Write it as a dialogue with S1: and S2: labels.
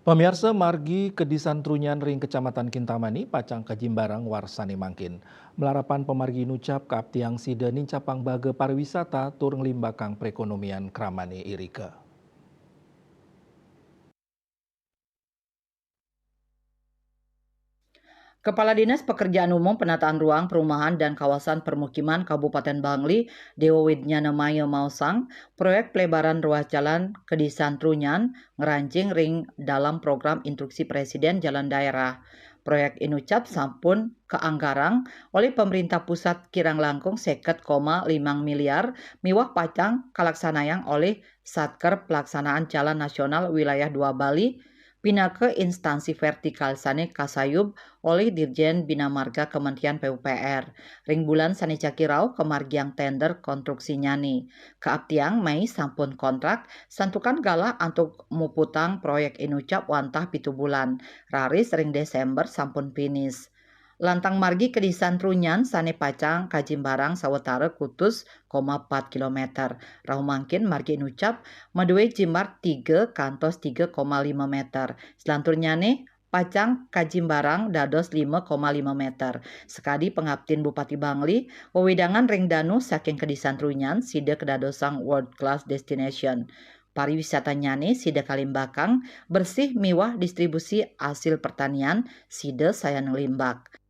S1: Pemirsa margi Kedisan Trunyan ring Kecamatan Kintamani, Pacang Kajimbarang, Warsani Mangkin. Melarapan pemargi nucap kaptiang sida nincapang baga pariwisata turung limbakang perekonomian Kramani Irika.
S2: Kepala Dinas Pekerjaan Umum Penataan Ruang Perumahan dan Kawasan Permukiman Kabupaten Bangli, Dewa Widnyana Maya Mausang, proyek pelebaran ruas jalan Kedisan Trunyan ngerancing ring dalam program instruksi Presiden Jalan Daerah. Proyek inucap sampun keanggarang oleh pemerintah pusat kirang langkung 50,5 miliar miwah pacang kalaksanayang oleh Satker Pelaksanaan Jalan Nasional Wilayah 2 Bali pindah ke instansi vertikal sane kasayub oleh Dirjen Bina Marga Kementerian PUPR. Ring bulan sane cakirau kemargiang tender konstruksi nyani. Kaaptiang Mei sampun kontrak santukan gala untuk muputang proyek inucap wantah pitu bulan. Raris ring Desember sampun finish. Lantang margi Kedisan Trunyan sane pacang Kajimbarang sawetara kutus, 4 km. Rahu mangkin margi inucap Madue Jimbar 3 kantos 3,5 meter. Selanturnya nih Pacang Kajimbarang dados 5,5 meter. Sekadi pengabtin Bupati Bangli, wewidangan ring danu saking Kedisan Trunyan sida kedadosang world class destination. Pariwisata nyane sida kalimbakang bersih miwah distribusi hasil pertanian sida sayang limbak.